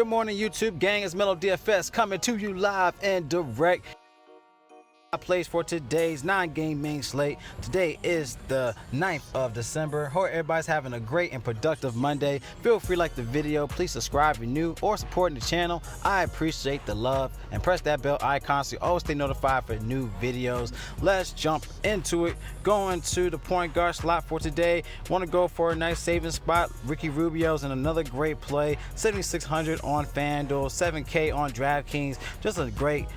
Good morning, YouTube gang. It's Mellow DFS coming to you live and direct. Plays for today's 9-game main slate. Today is the 9th of December. Hope everybody's having a great and productive Monday. Feel free to like the video, please subscribe if you're new or supporting the channel. I appreciate the love, and press that bell icon so you always stay notified for new videos. Let's jump into it. Going to the point guard slot for today. Want to go for a nice saving spot. Ricky Rubio's in another great play. 7,600 on FanDuel, 7K on DraftKings. Just a great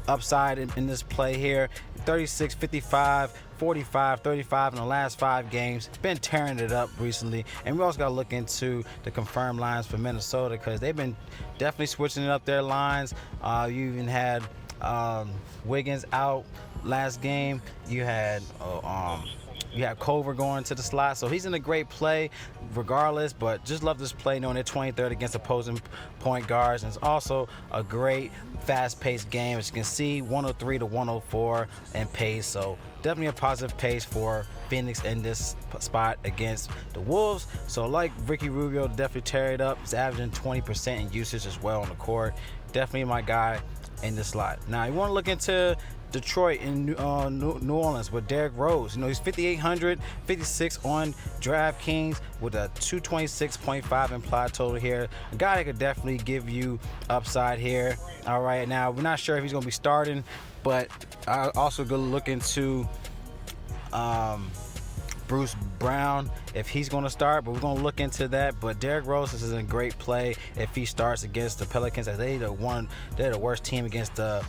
upside in this play here. 36, 55, 45, 35 in the last 5 games. Been tearing it up recently. And we also got to look into the confirmed lines for Minnesota, because they've been definitely switching up their lines. You even had Wiggins out last game. You had Culver going to the slot, so he's in a great play regardless. But just love this play, knowing they're 23rd against opposing point guards. And it's also a great fast-paced game, as you can see, 103 to 104 in pace. So definitely a positive pace for Phoenix in this spot against the Wolves. So like Ricky Rubio, definitely tear it up. He's averaging 20% in usage as well on the court. Definitely my guy in this slot. Now you want to look into Detroit in New Orleans with Derrick Rose. You know, he's 5,800, 56 on DraftKings with a 226.5 implied total here. A guy that could definitely give you upside here. All right, now we're not sure if he's going to be starting, but I also go look into Bruce Brown if he's going to start, but we're going to look into that. But Derrick Rose is a great play if he starts against the Pelicans, as they're the worst team against the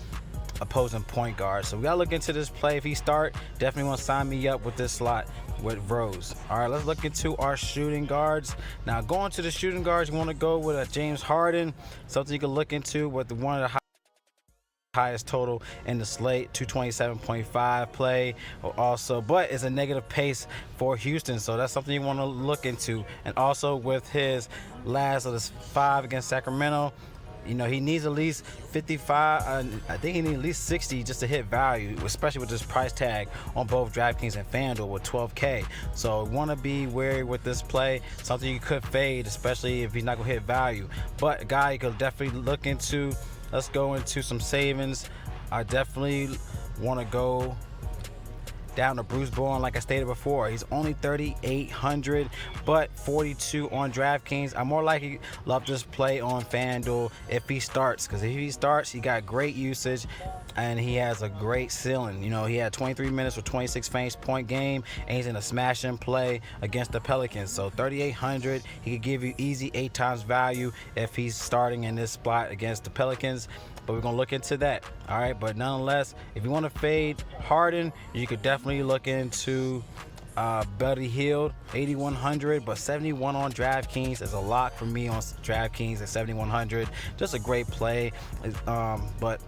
opposing point guard. So we gotta look into this play. If he start, definitely want to sign me up with this slot with Rose. All right, let's look into our shooting guards. Now going to the shooting guards, you want to go with a James Harden, something you can look into with one of the highest total in the slate, 227.5 play also, but it's a negative pace for Houston, so that's something you want to look into. And also with his last of the 5 against Sacramento, you know, he needs at least 55. I think he needs at least 60 just to hit value, especially with this price tag on both DraftKings and FanDuel with 12K. So want to be wary with this play. Something you could fade, especially if he's not going to hit value. But a guy you could definitely look into. Let's go into some savings. I definitely want to go down to Bruce Bowen. Like I stated before, he's only 3,800, but 42 on DraftKings. I more likely love this play on FanDuel if he starts, because if he starts, he got great usage and he has a great ceiling. You know, he had 23 minutes with 26 point game, and he's in a smashing play against the Pelicans. So 3,800, he could give you easy 8 times value if he's starting in this spot against the Pelicans. But we're gonna look into that. All right, but nonetheless, if you want to fade Harden, you could definitely look into Buddy Hield, 8,100, but 71 on DraftKings is a lock for me on DraftKings at 7,100. Just a great play. But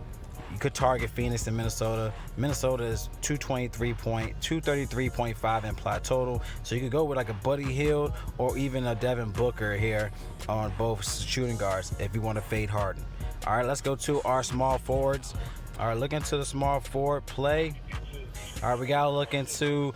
you could target Phoenix and Minnesota. Minnesota is 233.5 implied total. So you could go with like a Buddy Hield or even a Devin Booker here on both shooting guards if you want to fade Harden. All right, let's go to our small forwards. All right, look into the small forward play. All right, we got to look into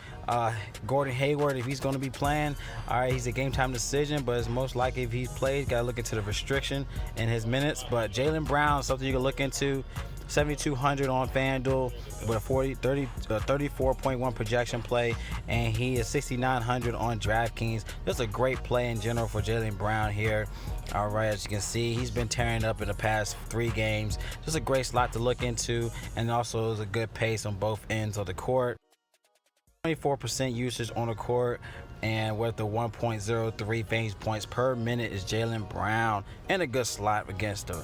Gordon Hayward if he's going to be playing. All right, he's a game time decision, but it's most likely if he plays, got to look into the restriction in his minutes. But Jaylen Brown, something you can look into. 7,200 on FanDuel with a 34.1 projection play, and he is 6,900 on DraftKings. Just a great play in general for Jaylen Brown here. All right, as you can see, he's been tearing up in the past 3 games. Just a great slot to look into, and also is a good pace on both ends of the court. 24% usage on the court, and with the 1.03 fantasy points per minute is Jaylen Brown, and a good slot against the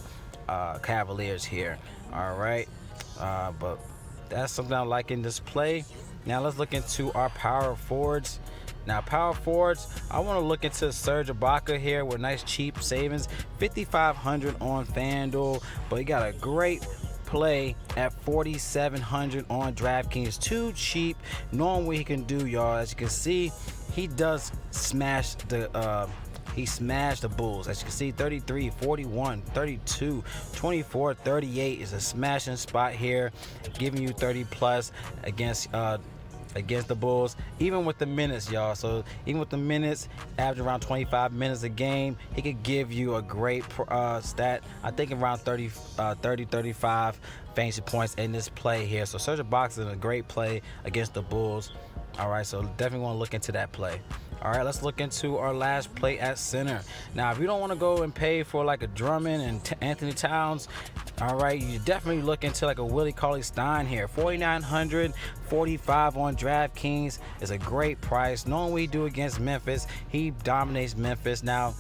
Cavaliers here. All right, but that's something I like in this play. Now let's look into our power forwards. Now power forwards, I want to look into Serge Ibaka here with nice cheap savings, 5,500 on FanDuel, but he got a great play at 4,700 on DraftKings. Too cheap, knowing what he can do, y'all. As you can see, he does smash the he smashed the Bulls. As you can see, 33, 41, 32, 24, 38 is a smashing spot here, giving you 30 plus against against the Bulls, even with the minutes, y'all. So even with the minutes, average around 25 minutes a game, he could give you a great stat. I think around 35 fantasy points in this play here. So Serge Ibaka is a great play against the Bulls. All right, so definitely want to look into that play. All right, let's look into our last play at center. Now, if you don't want to go and pay for like a Drummond and Anthony Towns, all right, you definitely look into like a Willie Cauley-Stein here. 4,945 on DraftKings is a great price. Knowing what he do against Memphis, he dominates Memphis. Now,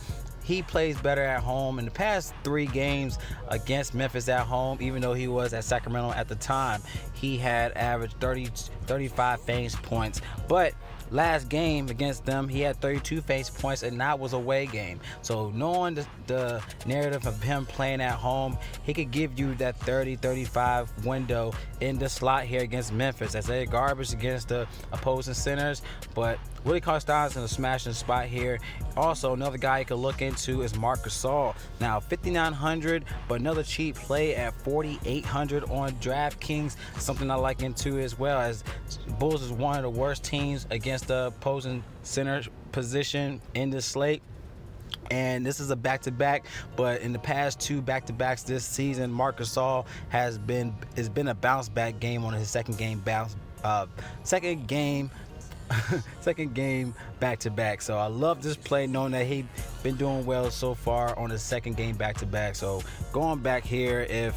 he plays better at home. In the past 3 games against Memphis at home, even though he was at Sacramento at the time, he had averaged 35 fantasy points. But last game against them, he had 32 fantasy points, and that was a away game. So knowing the narrative of him playing at home, he could give you that 30-35 window in the slot here against Memphis. That's a garbage against the opposing centers, but Willie Cauley-Stein's in a smashing spot here. Also, another guy you could look into is Marc Gasol. Now, 5,900, but another cheap play at 4,800 on DraftKings. Something I like into as well, as Bulls is one of the worst teams against the opposing center position in the slate. And this is a back-to-back, but in the past 2 back-to-backs this season, Marc Gasol has been a bounce-back game on his second game back-to-back. So I love this play, knowing that he's been doing well so far on his second game back-to-back. So going back here if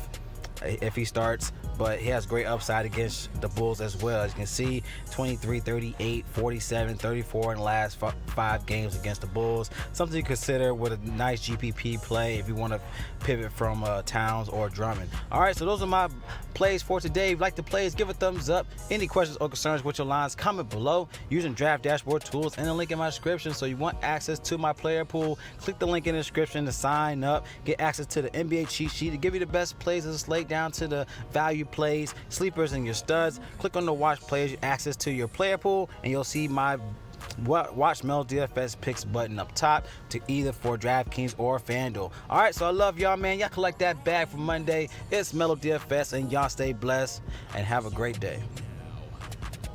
he starts, but he has great upside against the Bulls as well. As you can see, 23, 38, 47, 34 in the last 5 games against the Bulls. Something to consider with a nice GPP play if you want to pivot from Towns or Drummond. All right, so those are my plays for today. If you like the plays, give a thumbs up. Any questions or concerns with your lines, comment below using Draft Dashboard tools and the link in my description. So you want access to my player pool, click the link in the description to sign up, get access to the NBA cheat sheet to give you the best plays of the slate down to the value plays, sleepers, and your studs. Click on the watch players, access to your player pool, and you'll see my watch Melo DFS picks button up top to either for DraftKings or FanDuel. All right, so I love y'all, man. Y'all collect that bag for Monday. It's Melo DFS, and y'all stay blessed and have a great day.